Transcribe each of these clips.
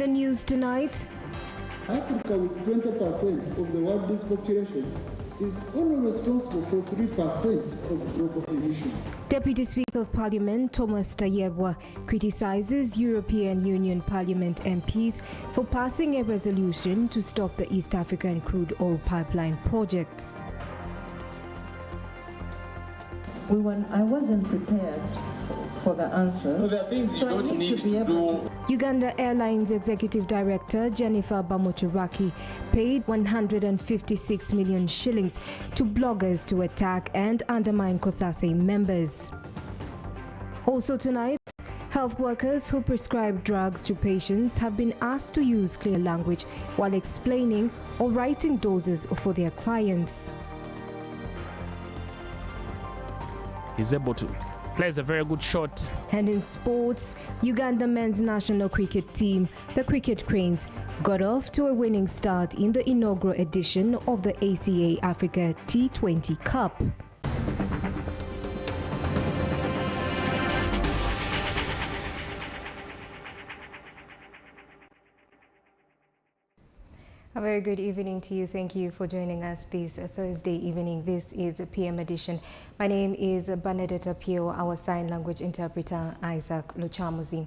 the news tonight, Africa, with 20% of the world population, is only responsible for 3% of global emissions. Deputy Speaker of Parliament Thomas Tayebwa criticizes European Union Parliament MPs for passing a resolution to stop the East African crude oil pipeline projects. I wasn't prepared for the answers. No, there are things you don't need to do. Uganda Airlines Executive Director Jennifer Bamuturaki paid 156 million shillings to bloggers to attack and undermine COSASE members. Also tonight, health workers who prescribe drugs to patients have been asked to use clear language while explaining or writing doses for their clients. He's able to plays a very good shot. And in sports, Uganda men's national cricket team, the Cricket Cranes, got off to a winning start in the inaugural edition of the ACA Africa T20 Cup. A very good evening to you. Thank you for joining us this Thursday evening. This is a PM edition. My name is Bernadetta Pio, our sign language interpreter Isaac Luchamuzi.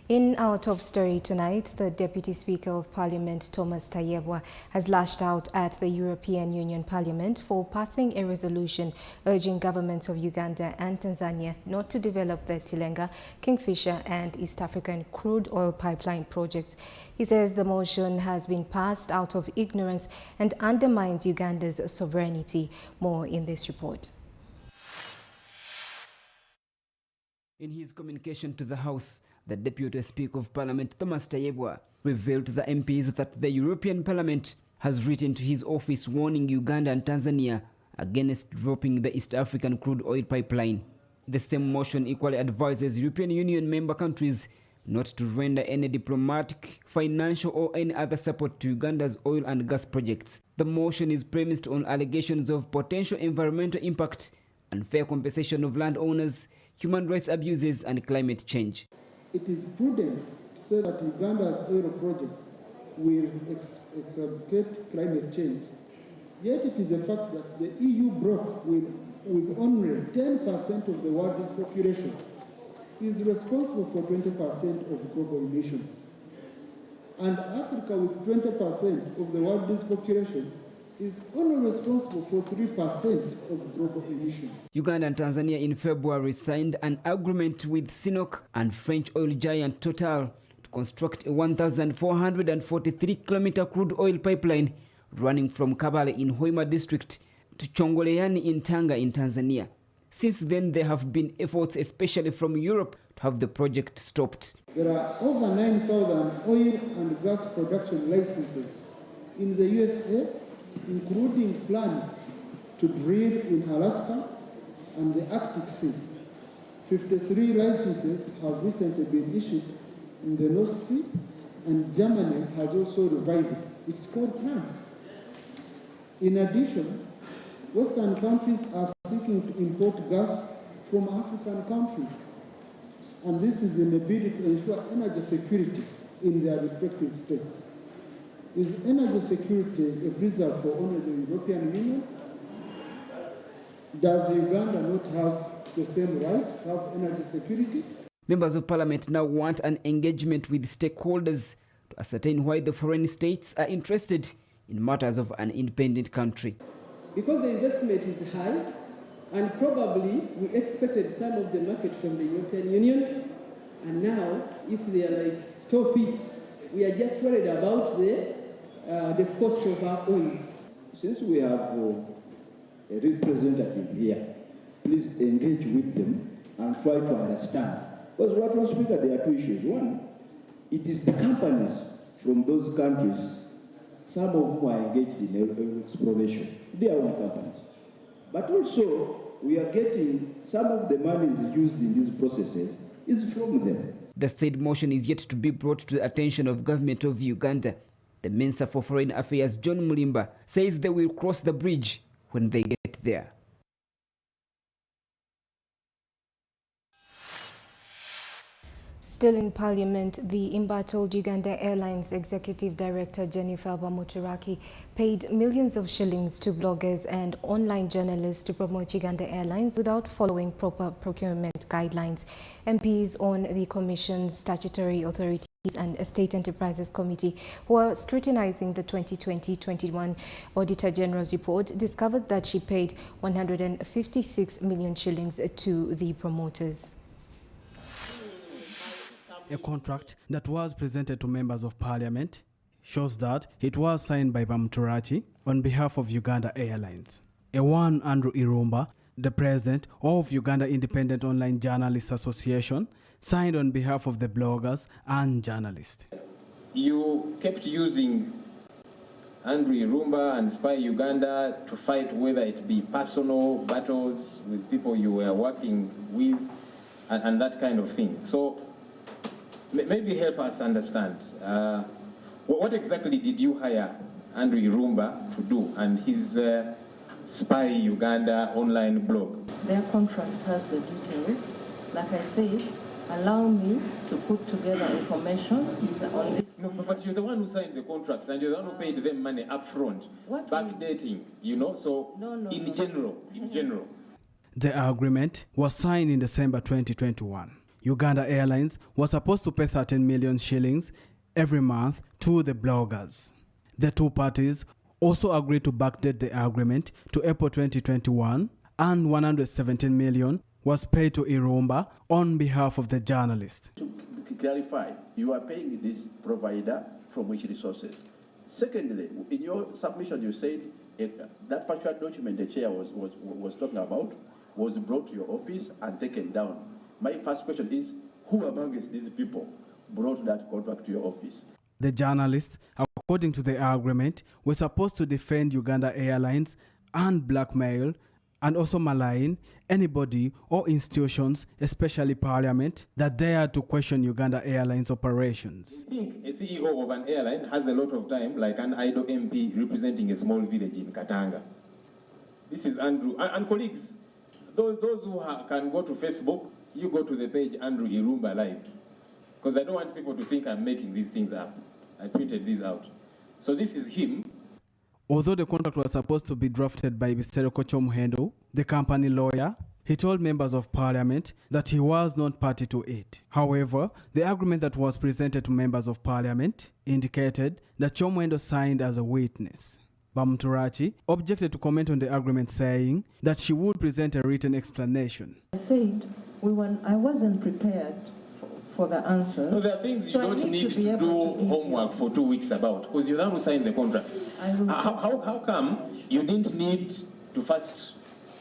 In our top story tonight, the Deputy Speaker of Parliament Thomas Tayebwa has lashed out at the European Union Parliament for passing a resolution urging governments of Uganda and Tanzania not to develop the Tilenga, Kingfisher and East African crude oil pipeline projects. He says the motion has been passed out of ignorance and undermines Uganda's sovereignty. More in this report. In his communication to the House, the Deputy Speaker of Parliament Thomas Tayebwa revealed to the MPs that the European Parliament has written to his office warning Uganda and Tanzania against dropping the East African crude oil pipeline. The same motion equally advises European Union member countries not to render any diplomatic, financial or any other support to Uganda's oil and gas projects. The motion is premised on allegations of potential environmental impact, unfair compensation of landowners, human rights abuses and climate change. It is prudent to say that Uganda's oil projects will exacerbate climate change. Yet it is a fact that the EU bloc, with only 10% of the world's population, is responsible for 20% of global emissions. And Africa, with 20% of the world's population, is only responsible for 3% of global emissions. Uganda and Tanzania in February signed an agreement with CNOOC and French oil giant Total to construct a 1,443-kilometer crude oil pipeline running from Kabale in Hoima district to Chongoleani in Tanga in Tanzania. Since then, there have been efforts, especially from Europe, to have the project stopped. There are over 9,000 oil and gas production licenses in the USA, including plans to drill in Alaska and the Arctic Sea. 53 licenses have recently been issued in the North Sea, and Germany has also revived its coal plants. In addition, Western countries are seeking to import gas from African countries, and this is in a bid to ensure energy security in their respective states. Is energy security a preserve for only the European Union? Does Uganda not have the same right to have energy security? Members of Parliament now want an engagement with stakeholders to ascertain why the foreign states are interested in matters of an independent country. Because the investment is high, and probably we expected some of the market from the European Union, and now if they are like, stop it, we are just worried about the cost of our oil. Since we have a representative here, please engage with them and try to understand. Because what was speaker, there are two issues. One, it is the companies from those countries, some of whom are engaged in exploration, their own companies. But also, we are getting some of the monies used in these processes is from them. The said motion is yet to be brought to the attention of government of Uganda. The Minister for Foreign Affairs, John Mulimba, says they will cross the bridge when they get there. Still in Parliament, the embattled Uganda Airlines Executive Director Jennifer Bamuturaki paid millions of shillings to bloggers and online journalists to promote Uganda Airlines without following proper procurement guidelines. MPs on the Commission's Statutory Authorities and State Enterprises Committee, who are scrutinizing the 2020-21 Auditor General's report, discovered that she paid 156 million shillings to the promoters. A contract that was presented to members of Parliament shows that it was signed by Bamuturaki on behalf of Uganda Airlines. Ewan Andrew Irumba, the president of Uganda Independent Online Journalists Association, signed on behalf of the bloggers and journalists. You kept using Andrew Irumba and Spy Uganda to fight whether it be personal battles with people you were working with and that kind of thing. So maybe help us understand. What exactly did you hire Andrew Irumba to do and his Spy Uganda online blog? Their contract has the details. Like I said, allow me to put together information on this. No, but you're the one who signed the contract and you're the one who paid them money up front. Backdating, you know, so in general. The agreement was signed in December 2021. Uganda Airlines was supposed to pay 13 million shillings every month to the bloggers. The two parties also agreed to backdate the agreement to April 2021, and 117 million was paid to Irumba on behalf of the journalist. To clarify, you are paying this provider from which resources? Secondly, in your submission you said that particular document the chair was talking about was brought to your office and taken down. My first question is, who amongst these people brought that contract to your office? The journalists, according to the agreement, were supposed to defend Uganda Airlines and blackmail and also malign anybody or institutions, especially Parliament, that dare to question Uganda Airlines operations. I think a CEO of an airline has a lot of time, like an idle MP representing a small village in Katanga. This is Andrew and colleagues. Those who can go to Facebook, you go to the page Andrew Irumba Live, because I don't want people to think I'm making these things up. I printed these out. So this is him. Although the contract was supposed to be drafted by Mr. Kochomuhendo, the company lawyer, he told members of Parliament that he was not party to it. However, the agreement that was presented to members of Parliament indicated that Chomuhendo signed as a witness. Bamuturaki objected to comment on the agreement, saying that she would present a written explanation. I said I wasn't prepared for the answers. No, there are things you don't need to do homework for 2 weeks about, because you're the one who signed the contract. How come you didn't need to first?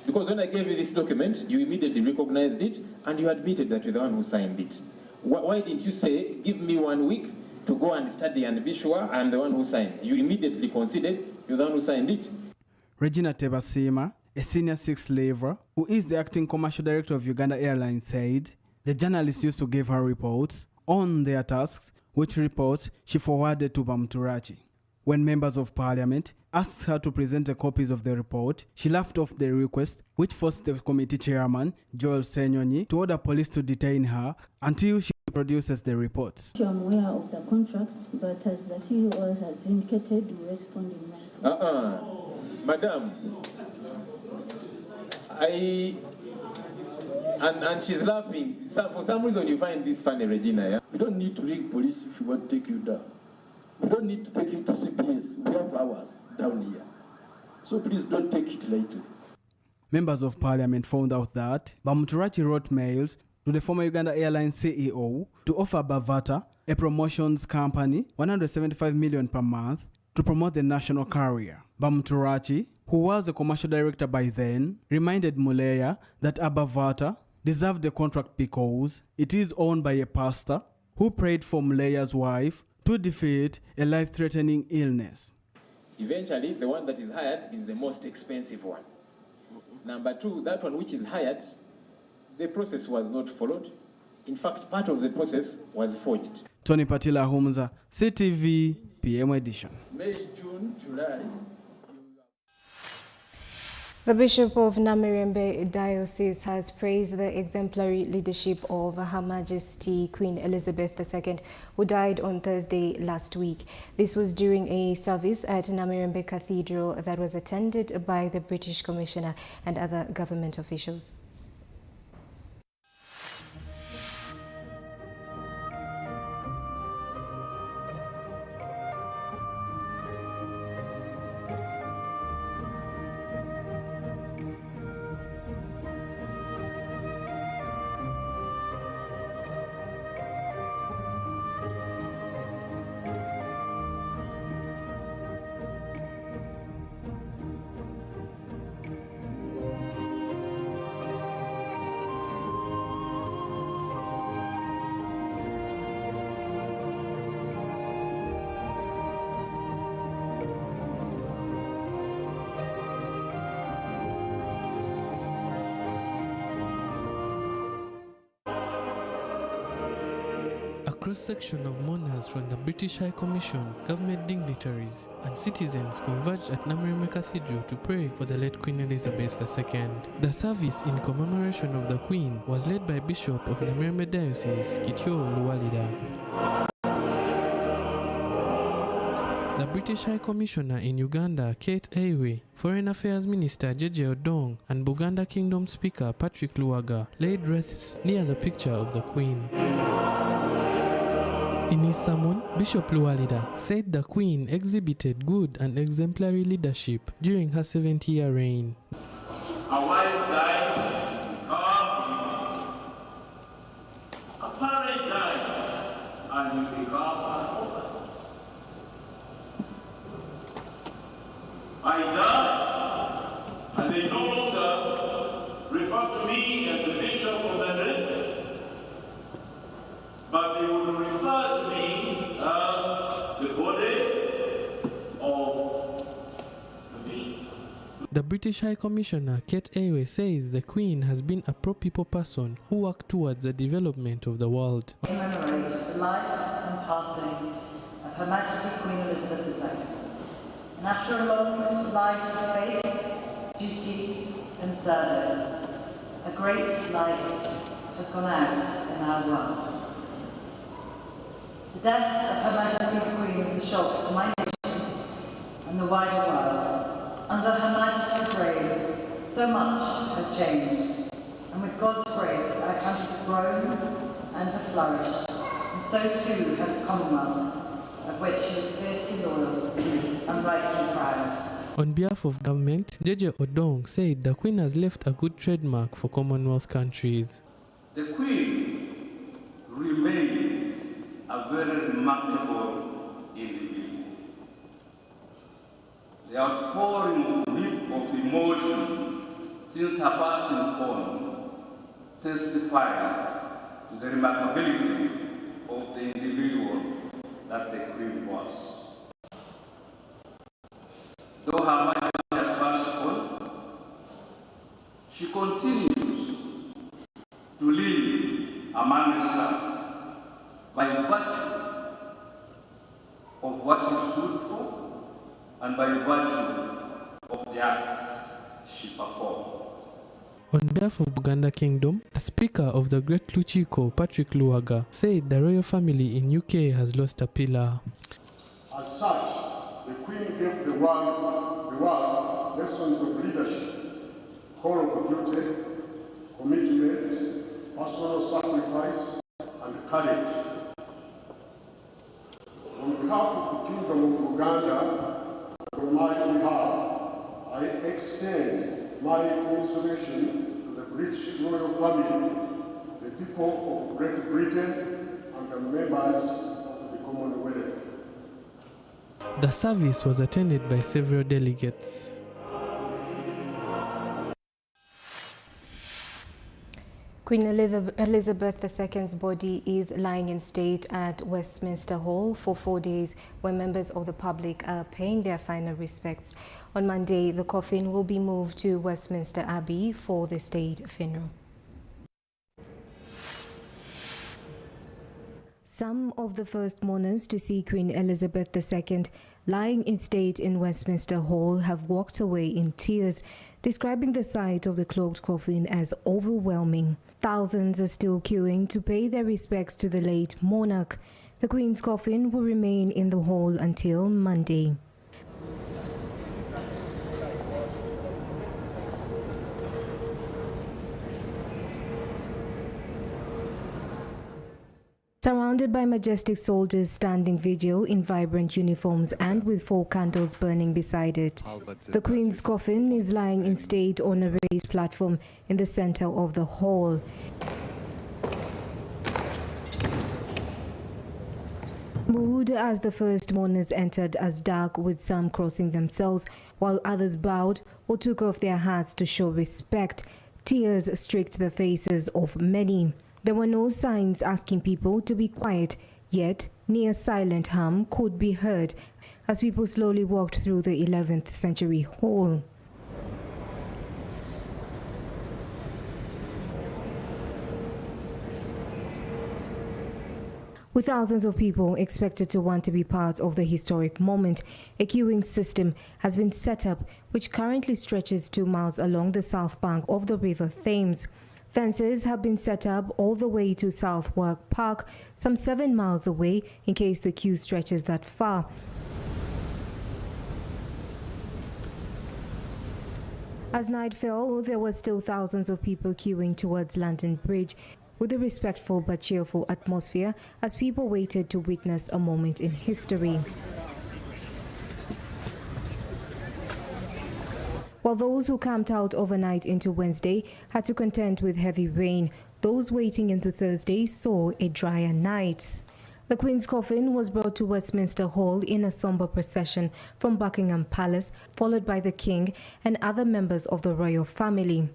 Because when I gave you this document, you immediately recognized it and you admitted that you're the one who signed it. Why didn't you say, give me 1 week to go and study and be sure I'm the one who signed? You immediately considered you're the one who signed it. Regina Tebasima, a senior six-lever who is the acting commercial director of Uganda Airlines, said the journalists used to give her reports on their tasks, which reports she forwarded to Bamuturaki. When members of Parliament asked her to present the copies of the report, she laughed off the request, which forced the committee chairman, Joel Senyonyi, to order police to detain her until she produces the reports. I'm aware of the contract, but as the CEO has indicated, we respond in writing. Madam, and she's laughing. So for some reason you find this funny, Regina, yeah? We don't need to ring police if we want to take you down. We don't need to take you to CPS. We have ours down here. So please don't take it lightly. Members of Parliament found out that Bamuturaki wrote mails to the former Uganda Airlines CEO to offer Bavata, a promotions company, 175 million per month to promote the national carrier. Bamuturaki, who was a commercial director by then, reminded Muleya that Bavata deserved the contract because it is owned by a pastor who prayed for Muleya's wife to defeat a life-threatening illness. Eventually, the one that is hired is the most expensive one. Number two, that one which is hired, the process was not followed. In fact, part of the process was forged. Tony Patila Humza, CTV, PM edition. May, June, July. The Bishop of Namirembe Diocese has praised the exemplary leadership of Her Majesty Queen Elizabeth II, who died on Thursday last week. This was during a service at Namirembe Cathedral that was attended by the British Commissioner and other government officials. A cross-section of mourners from the British High Commission, government dignitaries and citizens converged at Namirembe Cathedral to pray for the late Queen Elizabeth II. The service in commemoration of the Queen was led by Bishop of Namirembe Diocese, Kityo Luwalida. The British High Commissioner in Uganda, Kate Aiwe, Foreign Affairs Minister Jeje Odong, and Buganda Kingdom Speaker Patrick Luwaga laid wreaths near the picture of the Queen. In his sermon, Bishop Luwalida said the Queen exhibited good and exemplary leadership during her 70-year reign. A wife dies, a parent dies, and you become an orphan. I die, and they no longer refer to me as the Bishop of the Red, but they will refer to me as the body of the Bishop. The British High Commissioner, Kate Aiwe, says the Queen has been a pro-people person who worked towards the development of the world. Commemorate the life and passing of Her Majesty Queen Elizabeth II. And after a long life of faith, duty and service, a great light has gone out in our world. The death of Her Majesty the Queen was a shock to my nation and the wider world. Under Her Majesty's reign, so much has changed, and with God's grace, our countries have grown and have flourished, and so too has the Commonwealth, of which she is fiercely loyal and rightly proud. On behalf of government, Jeje Odong said the Queen has left a good trademark for Commonwealth countries. The Queen remains a very remarkable individual. The outpouring of emotions since her passing on testifies to the remarkability of the individual that the Queen was. Though Her Majesty has passed on, she continues to live amongst us by virtue of what she stood for and by virtue of the acts she performed. On behalf of Buganda Kingdom, the Speaker of the Great Luchiko, Patrick Luwaga, said the royal family in UK has lost a pillar. As such, the Queen gave the world lessons of leadership, call of duty, commitment, personal sacrifice, and courage. On behalf of the Kingdom of Uganda, on my behalf, I extend my commiseration to the British royal family, the people of Great Britain, and the members of the Commonwealth. The service was attended by several delegates. Queen Elizabeth II's body is lying in state at Westminster Hall for 4 days, where members of the public are paying their final respects. On Monday, the coffin will be moved to Westminster Abbey for the state funeral. Some of the first mourners to see Queen Elizabeth II lying in state in Westminster Hall have walked away in tears, describing the sight of the cloaked coffin as overwhelming. Thousands are still queuing to pay their respects to the late monarch. The Queen's coffin will remain in the hall until Monday. Surrounded by majestic soldiers standing vigil in vibrant uniforms and with 4 candles burning beside it, the Queen's coffin is lying in state on a raised platform in the center of the hall. Mood as the first mourners entered as dark, with some crossing themselves while others bowed or took off their hats to show respect. Tears streaked the faces of many. There were no signs asking people to be quiet, yet near silent hum could be heard as people slowly walked through the 11th century hall. With thousands of people expected to want to be part of the historic moment, a queuing system has been set up which currently stretches 2 miles along the south bank of the River Thames. Fences have been set up all the way to Southwark Park, some 7 miles away, in case the queue stretches that far. As night fell, there were still thousands of people queuing towards London Bridge, with a respectful but cheerful atmosphere as people waited to witness a moment in history. While those who camped out overnight into Wednesday had to contend with heavy rain, those waiting into Thursday saw a drier night. The Queen's coffin was brought to Westminster Hall in a somber procession from Buckingham Palace, followed by the King and other members of the royal family.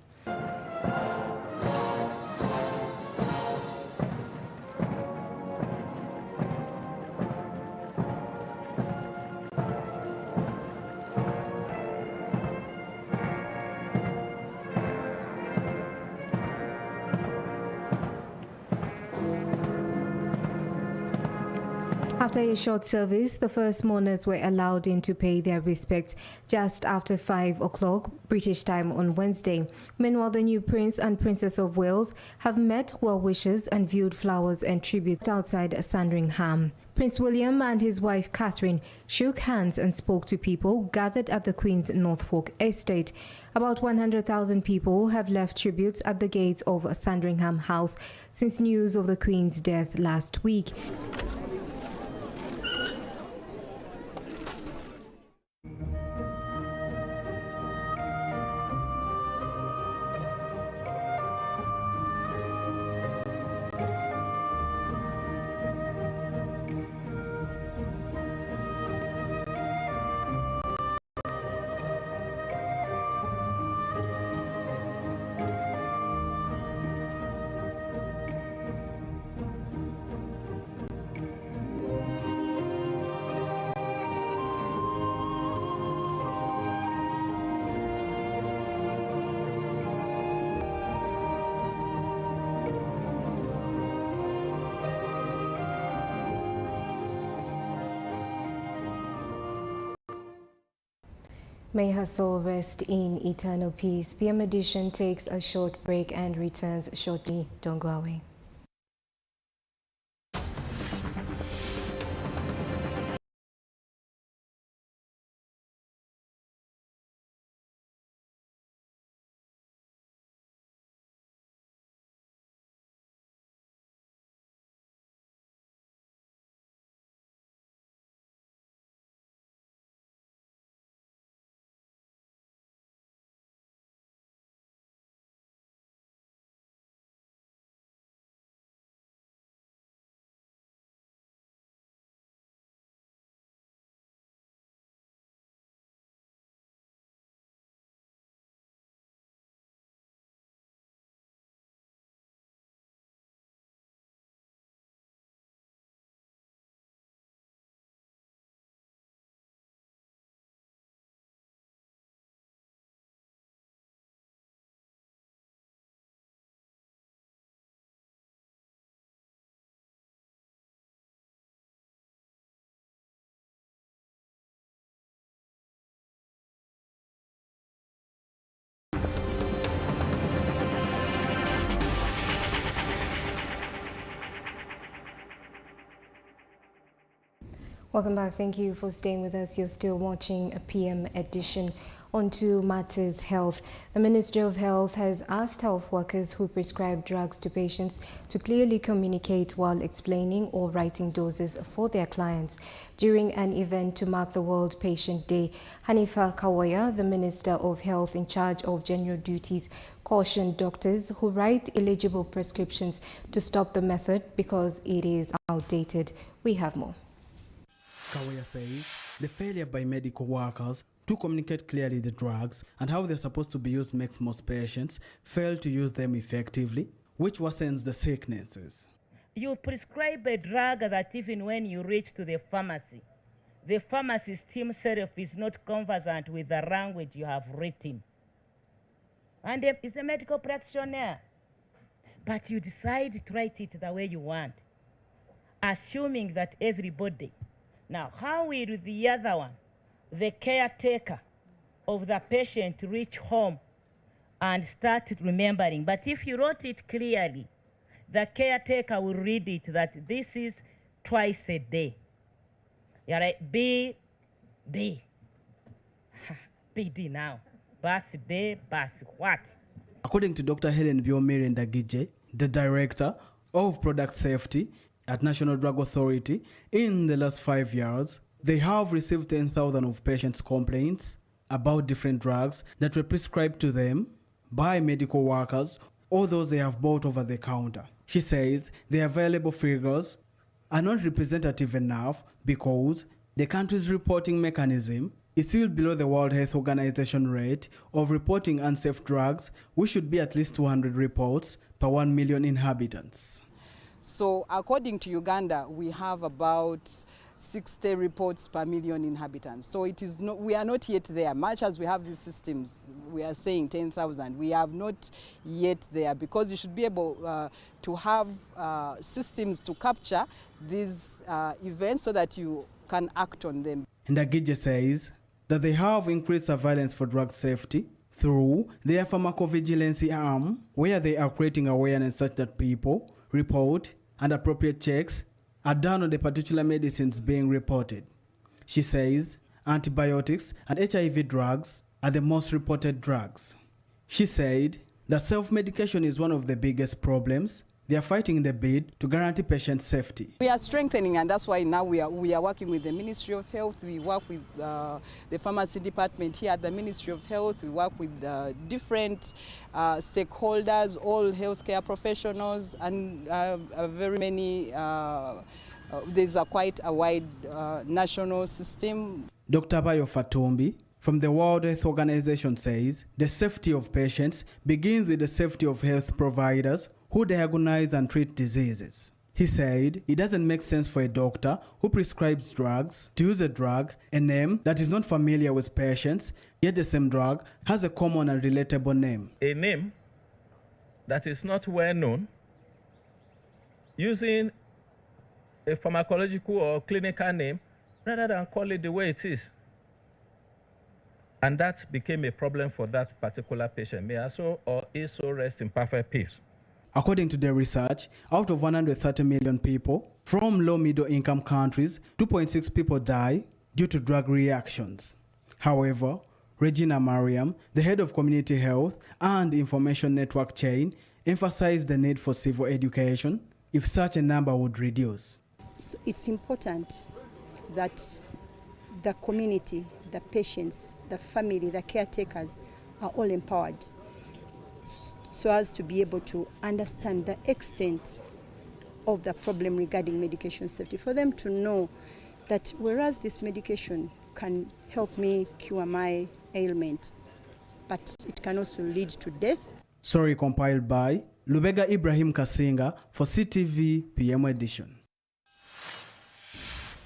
After a short service, the first mourners were allowed in to pay their respects just after 5 o'clock British time on Wednesday. Meanwhile, the new Prince and Princess of Wales have met well-wishers and viewed flowers and tributes outside Sandringham. Prince William and his wife Catherine shook hands and spoke to people gathered at the Queen's Norfolk estate. About 100,000 people have left tributes at the gates of Sandringham House since news of the Queen's death last week. May her soul rest in eternal peace. PM Edition takes a short break and returns shortly. Don't go away. Welcome back. Thank you for staying with us. You're still watching a PM edition. On to matters health. The Ministry of Health has asked health workers who prescribe drugs to patients to clearly communicate while explaining or writing doses for their clients. During an event to mark the World Patient Day, Hanifa Kawaya, the Minister of Health in charge of general duties, cautioned doctors who write illegible prescriptions to stop the method because it is outdated. We have more. Kawaya says the failure by medical workers to communicate clearly the drugs and how they're supposed to be used makes most patients fail to use them effectively, which worsens the sicknesses. You prescribe a drug that even when you reach to the pharmacist himself is not conversant with the language you have written. And he's a medical practitioner. But you decide to write it the way you want, assuming that everybody. Now, how will the other one, the caretaker of the patient, reach home and start remembering? But if you wrote it clearly, the caretaker will read it that this is twice a day. You're right, BD now. Birthday, what? According to Dr. Helen Biomiri Ndagije, the Director of Product Safety at National Drug Authority, in the last 5 years, they have received 10,000 of patients' complaints about different drugs that were prescribed to them by medical workers or those they have bought over the counter. She says the available figures are not representative enough because the country's reporting mechanism is still below the World Health Organization rate of reporting unsafe drugs, which should be at least 200 reports per 1 million inhabitants. So according to Uganda, we have about 60 reports per million inhabitants. So it is not, we are not yet there. Much as we have these systems, we are saying 10,000. We have not yet there because you should be able to have systems to capture these events so that you can act on them. Ndagije says that they have increased surveillance for drug safety through their pharmacovigilance arm, where they are creating awareness such that people report and appropriate checks are done on the particular medicines being reported. She says antibiotics and HIV drugs are the most reported drugs. She said that self-medication is one of the biggest problems. They are fighting the bid to guarantee patient safety. We are strengthening, and that's why now we are working with the Ministry of Health. We work with the pharmacy department here at the Ministry of Health. We work with different stakeholders, all healthcare professionals, and very many. There's quite a wide national system. Dr. Bayo Fatumbi from the World Health Organization says the safety of patients begins with the safety of health providers who diagnose and treat diseases. He said it doesn't make sense for a doctor who prescribes drugs to use a name that is not familiar with patients, yet the same drug has a common and relatable name. A name that is not well known, using a pharmacological or clinical name rather than call it the way it is. And that became a problem for that particular patient. May also or is so rest in perfect peace. According to the research, out of 130 million people from low-middle income countries, 2.6 people die due to drug reactions. However, Regina Mariam, the head of Community Health and Information Network Chain, emphasized the need for civil education if such a number would reduce. So it's important that the community, the patients, the family, the caretakers are all empowered so as to be able to understand the extent of the problem regarding medication safety, for them to know that whereas this medication can help me cure my ailment, but it can also lead to death. Story compiled by Lubega Ibrahim Kasinga for CTV PM Edition.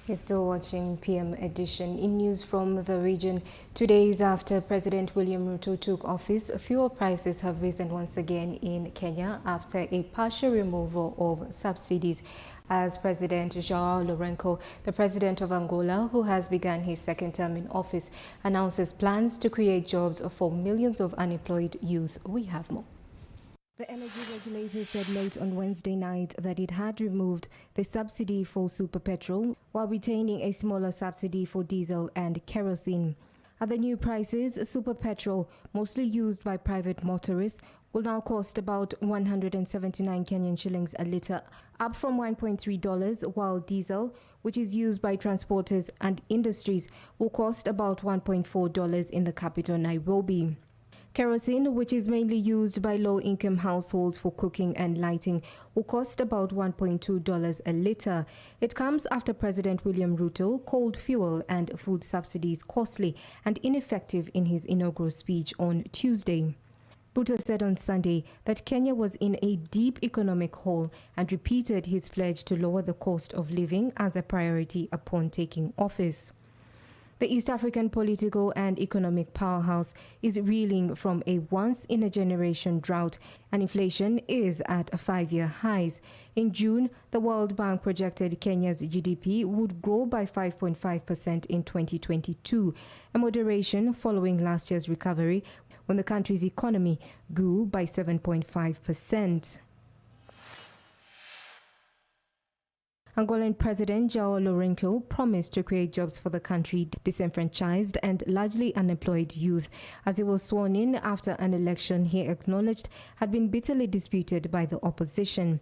You're still watching PM Edition. In news from the region, 2 days after President William Ruto took office, fuel prices have risen once again in Kenya after a partial removal of subsidies. As President João Lourenço, the president of Angola, who has begun his second term in office, announces plans to create jobs for millions of unemployed youth. We have more. The energy regulator said late on Wednesday night that it had removed the subsidy for super petrol while retaining a smaller subsidy for diesel and kerosene. At the new prices, super petrol, mostly used by private motorists, will now cost about 179 Kenyan shillings a litre, up from $1.3, while diesel, which is used by transporters and industries, will cost about $1.4 in the capital, Nairobi. Kerosene, which is mainly used by low-income households for cooking and lighting, will cost about $1.2 a litre. It comes after President William Ruto called fuel and food subsidies costly and ineffective in his inaugural speech on Tuesday. Ruto said on Sunday that Kenya was in a deep economic hole and repeated his pledge to lower the cost of living as a priority upon taking office. The East African political and economic powerhouse is reeling from a once-in-a-generation drought, and inflation is at 5-year highs. In June, the World Bank projected Kenya's GDP would grow by 5.5% in 2022, a moderation following last year's recovery when the country's economy grew by 7.5%. Angolan President João Lourenço promised to create jobs for the country's disenfranchised and largely unemployed youth as he was sworn in after an election he acknowledged had been bitterly disputed by the opposition.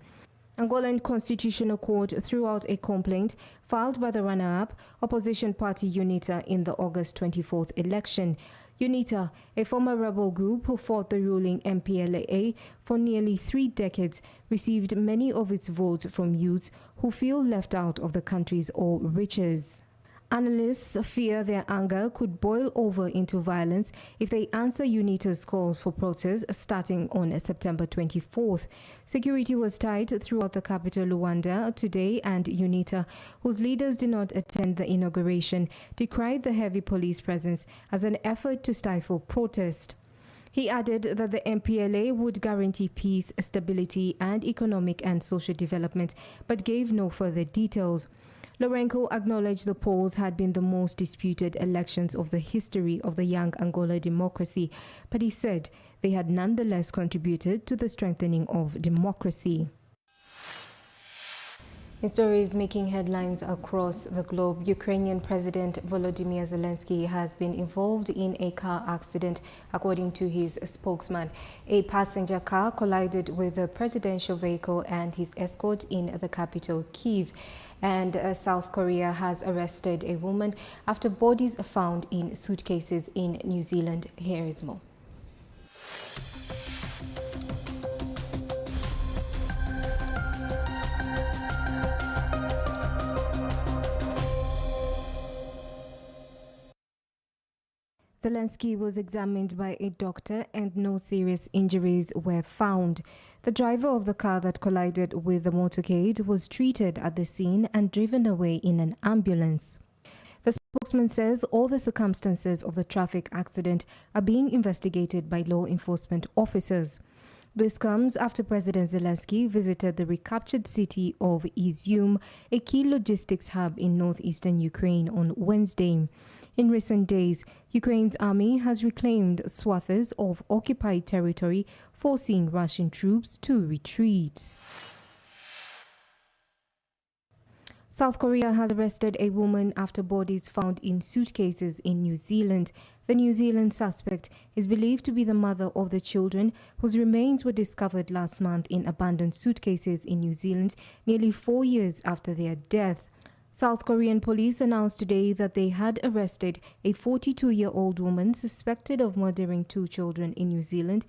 Angolan Constitutional Court threw out a complaint filed by the runner-up opposition party UNITA in the August 24th election. UNITA, a former rebel group who fought the ruling MPLA for nearly 3 decades, received many of its votes from youths who feel left out of the country's oil riches. Analysts fear their anger could boil over into violence if they answer UNITA's calls for protests starting on September 24th. Security was tight throughout the capital Luanda today, and UNITA, whose leaders did not attend the inauguration, decried the heavy police presence as an effort to stifle protest. He added that the MPLA would guarantee peace, stability, and economic and social development, but gave no further details. Lourenço acknowledged the polls had been the most disputed elections of the history of the young Angola democracy, but he said they had nonetheless contributed to the strengthening of democracy. In stories making headlines across the globe, Ukrainian President Volodymyr Zelensky has been involved in a car accident, according to his spokesman. A passenger car collided with the presidential vehicle and his escort in the capital, Kyiv. And South Korea has arrested a woman after bodies are found in suitcases in New Zealand. Here is more. Zelensky was examined by a doctor and no serious injuries were found. The driver of the car that collided with the motorcade was treated at the scene and driven away in an ambulance. The spokesman says all the circumstances of the traffic accident are being investigated by law enforcement officers. This comes after President Zelensky visited the recaptured city of Izium, a key logistics hub in northeastern Ukraine, on Wednesday. In recent days, Ukraine's army has reclaimed swaths of occupied territory, forcing Russian troops to retreat. South Korea has arrested a woman after bodies found in suitcases in New Zealand. The New Zealand suspect is believed to be the mother of the children whose remains were discovered last month in abandoned suitcases in New Zealand, nearly 4 years after their death. South Korean police announced today that they had arrested a 42-year-old woman suspected of murdering 2 children in New Zealand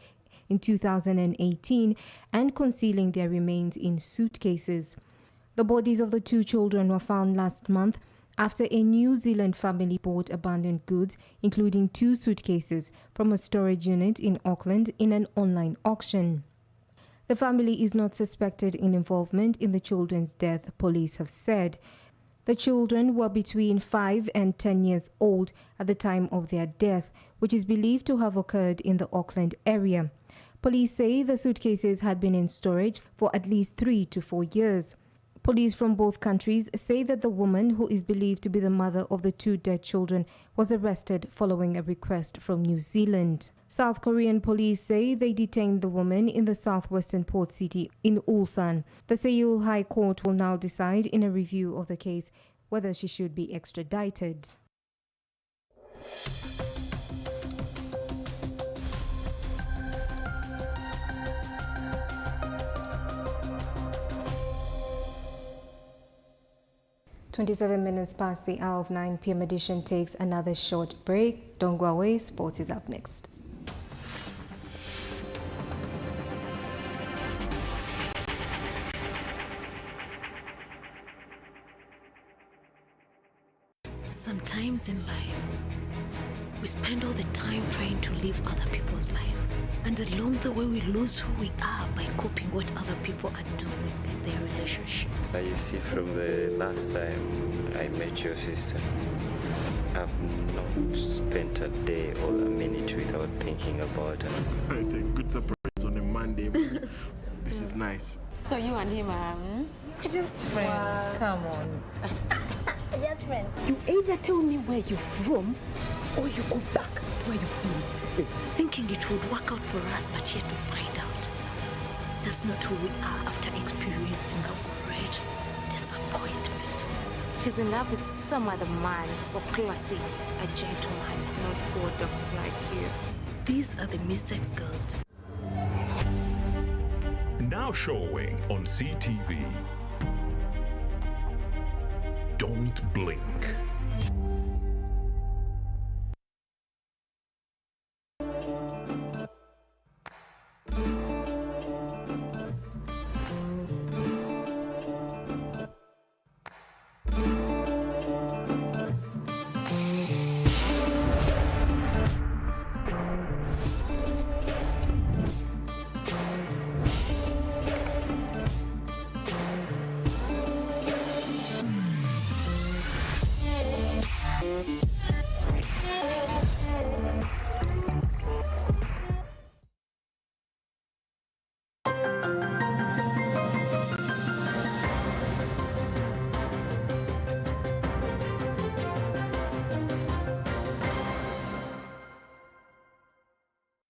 in 2018 and concealing their remains in suitcases. The bodies of the 2 children were found last month after a New Zealand family bought abandoned goods, including 2 suitcases, from a storage unit in Auckland in an online auction. The family is not suspected in involvement in the children's death, police have said. The children were between 5 and 10 years old at the time of their death, which is believed to have occurred in the Auckland area. Police say the suitcases had been in storage for at least 3 to 4 years. Police from both countries say that the woman, who is believed to be the mother of the 2 dead children, was arrested following a request from New Zealand. South Korean police say they detained the woman in the southwestern port city in Ulsan. The Seoul High Court will now decide in a review of the case whether she should be extradited. "27 minutes past the hour of 9 p.m. edition takes another short break. Don't go away. Sports is up next. Sometimes in life, we spend all the time trying to live other people's life. And along the way, we lose who we are by copying what other people are doing in their relationship. You see, from the last time I met your sister, I've not spent a day or a minute without thinking about her. It's a good surprise on a Monday. This is nice. So you and him are We're just friends. Wow. Come on. just friends. You either tell me where you're from or you go back to where you've been. Thinking it would work out for us, but yet to find out that's not who we are after experiencing a great disappointment. She's in love with some other man, so classy, a gentleman, not poor dogs like you. These are the mistakes girls do. Now showing on CTV. Don't blink.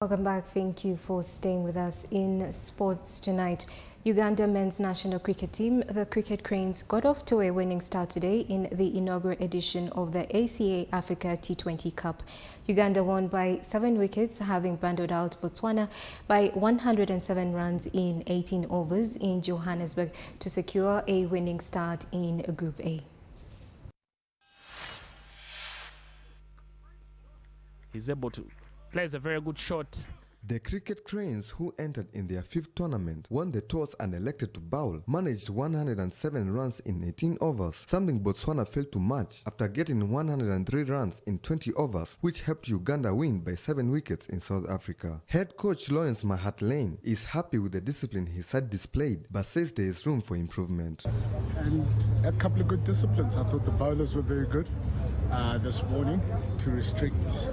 Welcome back. Thank you for staying with us in sports tonight. Uganda men's national cricket team, the Cricket Cranes, got off to a winning start today in the inaugural edition of the ACA Africa T20 Cup. Uganda won by 7 wickets, having bundled out Botswana by 107 runs in 18 overs in Johannesburg to secure a winning start in Group A. He's able to plays a very good shot. The Cricket Cranes, who entered in their 5th tournament, won the toss and elected to bowl, managed 107 runs in 18 overs, something Botswana failed to match after getting 103 runs in 20 overs, which helped Uganda win by 7 wickets in South Africa. Head coach Lawrence Mahatlane is happy with the discipline his side displayed, but says there is room for improvement. And a couple of good disciplines. I thought the bowlers were very good this morning to restrict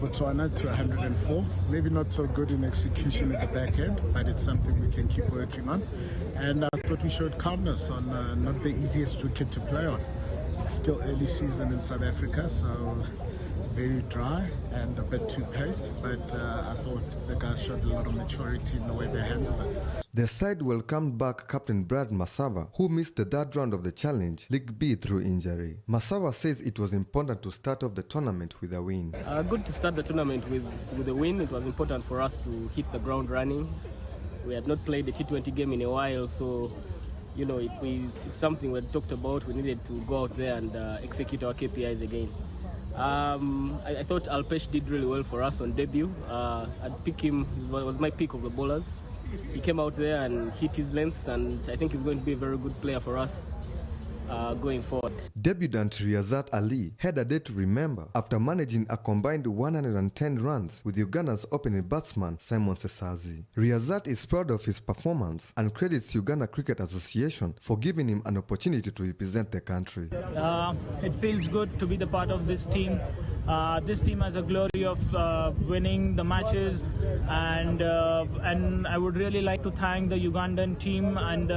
Botswana to 104. Maybe not so good in execution at the back end, but it's something we can keep working on. And I thought we showed calmness on not the easiest wicket to play on. It's still early season in South Africa, so very dry and a bit too paced, but I thought the guys showed a lot of maturity in the way they handled it. The side welcomed back Captain Brad Masava, who missed the 3rd round of the Challenge, League B, through injury. Masava says it was important to start off the tournament with a win. Good to start the tournament with a win. It was important for us to hit the ground running. We had not played a T20 game in a while, so you know, it's something we had talked about. We needed to go out there and execute our KPIs again. I thought Alpesh did really well for us on debut. I'd pick him, it was my pick of the bowlers. He came out there and hit his lengths, and I think he's going to be a very good player for us going forward. Debutant Riyazat Ali had a day to remember after managing a combined 110 runs with Uganda's opening batsman Simon Sesazi. Riyazat is proud of his performance and credits Uganda Cricket Association for giving him an opportunity to represent the country. It feels good to be the part of this team. This team has a glory of winning the matches, and I would really like to thank the Ugandan team and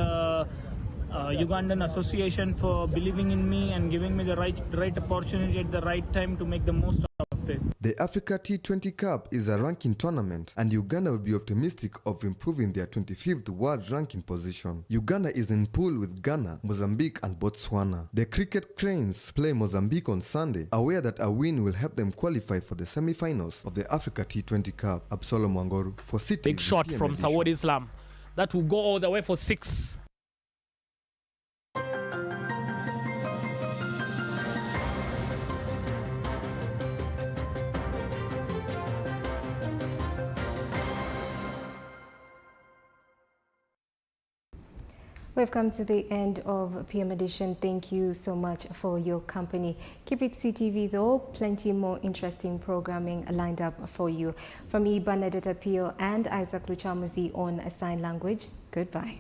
Ugandan Association for believing in me and giving me the right opportunity at the right time to make the most of it. The Africa T20 Cup is a ranking tournament, and Uganda will be optimistic of improving their 25th world ranking position. Uganda is in pool with Ghana, Mozambique and Botswana. The Cricket Cranes play Mozambique on Sunday, aware that a win will help them qualify for the semi-finals of the Africa T20 Cup. Absalom Wangoru for City. Big shot from Saud Islam. That will go all the way for 6. We've come to the end of PM Edition. Thank you so much for your company. Keep it CTV though, plenty more interesting programming lined up for you. From me, Bernadetta Pio and Isaac Luchamuzi on Sign Language, goodbye.